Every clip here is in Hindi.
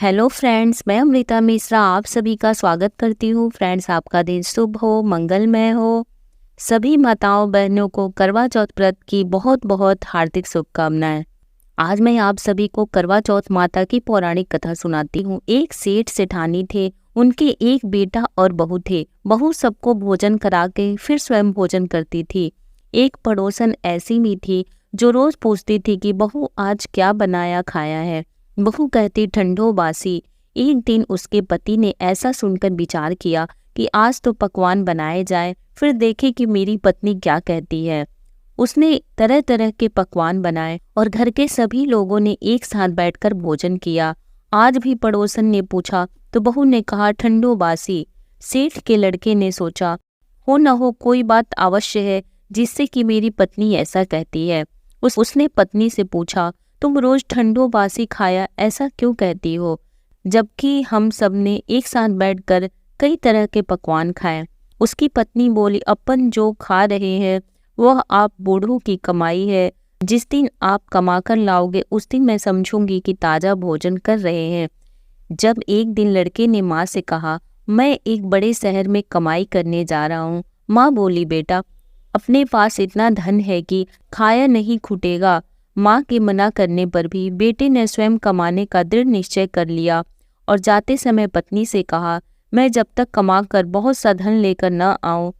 हेलो फ्रेंड्स, मैं अमृता मिश्रा आप सभी का स्वागत करती हूँ। फ्रेंड्स, आपका दिन शुभ हो, मंगलमय हो। सभी माताओं बहनों को करवा चौथ व्रत की बहुत बहुत हार्दिक शुभकामनाएं। आज मैं आप सभी को करवा चौथ माता की पौराणिक कथा सुनाती हूँ। एक सेठ सेठानी थे, उनके एक बेटा और बहू थे। बहू सबको भोजन करा के फिर स्वयं भोजन करती थी। एक पड़ोसन ऐसी भी थी जो रोज पूछती थी कि बहू आज क्या बनाया खाया है। बहू कहती ठंडो बासी। एक दिन उसके पति ने ऐसा सुनकर विचार किया कि आज तो पकवान बनाए जाए, फिर देखे कि मेरी पत्नी क्या कहती है। उसने तरह तरह के पकवान बनाए और घर के सभी लोगों ने एक साथ बैठकर भोजन किया। आज भी पड़ोसन ने पूछा तो बहू ने कहा ठंडो बासी। सेठ के लड़के ने सोचा, हो न हो कोई बात अवश्य है जिससे कि मेरी पत्नी ऐसा कहती है। उसने पत्नी से पूछा, तुम रोज ठंडो बासी खाया ऐसा क्यों कहती हो, जबकि हम सब ने एक साथ बैठकर कई तरह के पकवान खाए। उसकी पत्नी बोली, अपन जो खा रहे हैं वह आप बूढ़ों की कमाई है। जिस दिन आप कमा कर लाओगे उस दिन मैं समझूंगी कि ताजा भोजन कर रहे हैं। जब एक दिन लड़के ने माँ से कहा, मैं एक बड़े शहर में कमाई करने जा रहा हूँ। माँ बोली, बेटा अपने पास इतना धन है कि खाया नहीं छूटेगा। माँ के मना करने पर भी बेटे ने स्वयं कमाने का दृढ़ निश्चय कर लिया और जाते समय पत्नी से कहा, मैं जब तक कमा कर बहुत सा धन लेकर न आऊं,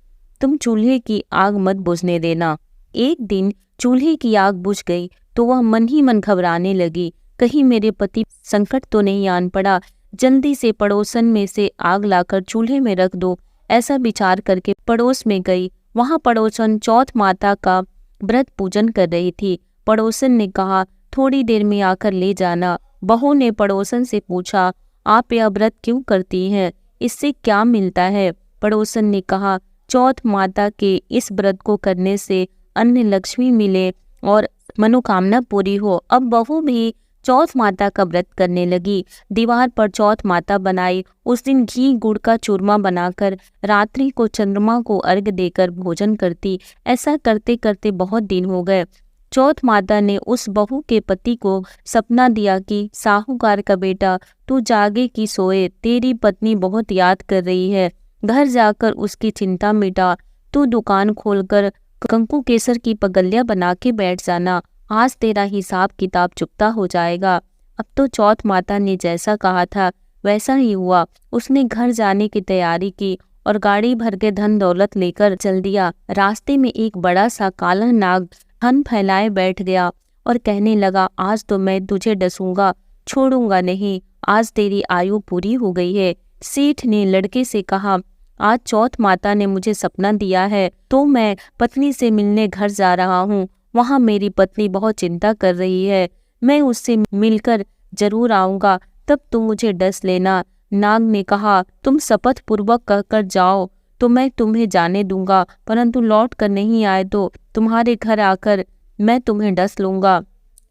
तुम चूल्हे की आग मत बुझने देना। एक दिन चूल्हे की आग बुझ गई तो वह मन ही मन घबराने लगी, कहीं मेरे पति संकट तो नहीं आन पड़ा। जल्दी से पड़ोसन में से आग लाकर चूल्हे में रख दो। ऐसा विचार करके पड़ोस में गई। वहां पड़ोसन चौथ माता का व्रत पूजन कर रही थी। पड़ोसन ने कहा, थोड़ी देर में आकर ले जाना। बहू ने पड़ोसन से पूछा, आप यह व्रत क्यों करती हैं, इससे क्या मिलता है। पड़ोसन ने कहा, चौथ माता के इस व्रत को करने से अन्न लक्ष्मी मिले और मनोकामना पूरी हो। अब बहू भी चौथ माता का व्रत करने लगी। दीवार पर चौथ माता बनाई। उस दिन घी गुड़ का चूरमा बनाकर रात्रि को चंद्रमा को अर्घ्य देकर भोजन करती। ऐसा करते करते बहुत दिन हो गए। चौथ माता ने उस बहू के पति को सपना दिया कि साहूकार का बेटा, तू जागे कि सोए, तेरी पत्नी बहुत याद कर रही है। घर जाकर उसकी चिंता मिटा। तू दुकान खोलकर कंकु केसर की पगलियां बना के बैठ जाना। आज तेरा हिसाब किताब चुकता हो जाएगा। अब तो चौथ माता ने जैसा कहा था वैसा ही हुआ। उसने घर जाने की तैयारी की और गाड़ी भर के धन दौलत लेकर चल दिया। रास्ते में एक बड़ा सा काला नाग थन फैलाए बैठ गया और कहने लगा, आज तो मैं तुझे डसूंगा, छोड़ूंगा नहीं। आज तेरी आयु पूरी हो गई है। सेठ ने लड़के से कहा, आज चौथ माता ने मुझे सपना दिया है तो मैं पत्नी से मिलने घर जा रहा हूँ। वहाँ मेरी पत्नी बहुत चिंता कर रही है। मैं उससे मिलकर जरूर आऊँगा, तब तुम मुझे डस लेना। नाग ने कहा, तुम शपथ पूर्वक कहकर जाओ तो मैं तुम्हें जाने दूंगा, परंतु लौट कर नहीं आए तो तुम्हारे घर आकर मैं तुम्हें डस लूंगा।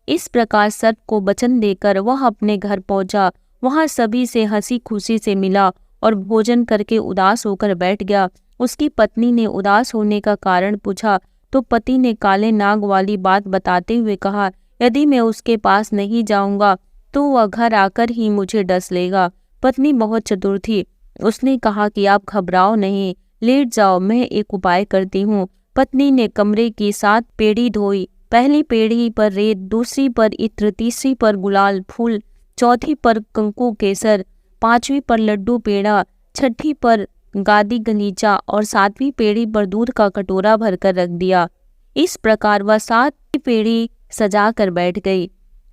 इस प्रकार सर्प को वचन देकर वह अपने घर पहुंचा। वहां सभी से हंसी खुशी से मिला और भोजन करके उदास होकर बैठ गया। उसकी पत्नी ने उदास होने का कारण पूछा तो पति ने काले नाग वाली बात बताते हुए कहा, यदि मैं उसके पास नहीं जाऊंगा तो वह घर आकर ही मुझे डस लेगा। पत्नी बहुत चतुर थी। उसने कहा कि आप घबराओ नहीं, लेट जाओ, मैं एक उपाय करती हूँ। पत्नी ने कमरे की 7 पेड़ी धोई। पहली पेड़ी पर रेत, दूसरी पर इत्र, तीसरी पर गुलाल फूल, चौथी पर कंकु केसर, 5वीं पर लड्डू पेड़ा, 6ठी पर गादी गलीचा और 7वीं पेड़ी पर दूध का कटोरा भरकर रख दिया। इस प्रकार वह 7 पेड़ी सजा कर बैठ गई।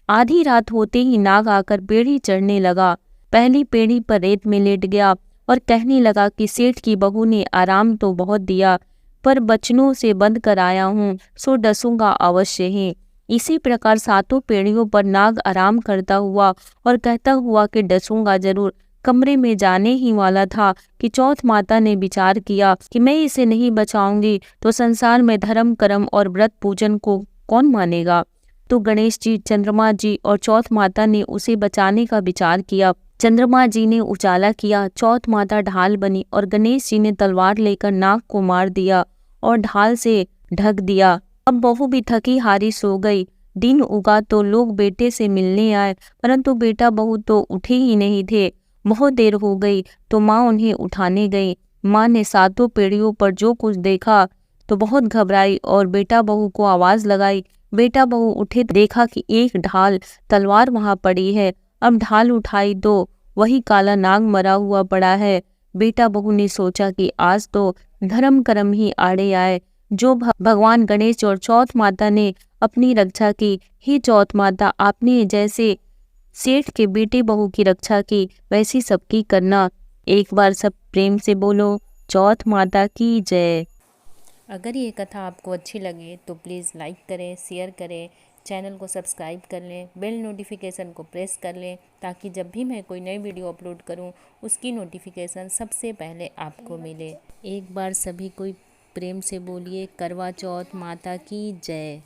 आधी रात होते ही नाग आकर पेड़ी चढ़ने लगा। पहली पेड़ी पर रेत में लेट गया और कहने लगा कि सेठ की बहू ने आराम तो बहुत दिया, पर बचनों से बंद कराया हूँ, सो डसूंगा अवश्य ही। इसी प्रकार 7 पेड़ियों पर नाग आराम करता हुआ और कहता हुआ कि डसूंगा जरूर कमरे में जाने ही वाला था कि चौथ माता ने विचार किया कि मैं इसे नहीं बचाऊंगी तो संसार में धर्म कर्म और व्रत पूजन को कौन मानेगा। तो गणेश जी, चंद्रमा जी और चौथ माता ने उसे बचाने का विचार किया। चंद्रमा जी ने उजाला किया, चौथ माता ढाल बनी और गणेश जी ने तलवार लेकर नाग को मार दिया और ढाल से ढक दिया। अब बहू भी थकी हारी सो गई। दिन उगा तो लोग बेटे से मिलने आए, परंतु बेटा बहू तो उठे ही नहीं थे। बहुत देर हो गई तो माँ उन्हें उठाने गई। माँ ने सातों पीढ़ियों पर जो कुछ देखा तो बहुत घबराई और बेटा बहू को आवाज लगाई। बेटा बहू उठे तो देखा कि एक ढाल तलवार वहां पड़ी है। अब ढाल उठाई तो वही काला नाग मरा हुआ पड़ा है। बेटा बहू ने सोचा कि आज तो धर्म कर्म ही आड़े आए। जो भगवान गणेश और चौथ माता ने अपनी रक्षा की, हे चौथ माता आपने जैसे सेठ के बेटे बहू की रक्षा की वैसी सबकी करना। एक बार सब प्रेम से बोलो, चौथ माता की जय। अगर ये कथा आपको अच्छी लगे तो प्लीज़ लाइक करें, शेयर करें, चैनल को सब्सक्राइब कर लें, बेल नोटिफिकेशन को प्रेस कर लें ताकि जब भी मैं कोई नई वीडियो अपलोड करूं उसकी नोटिफिकेशन सबसे पहले आपको मिले। एक बार सभी कोई प्रेम से बोलिए, करवा चौथ माता की जय।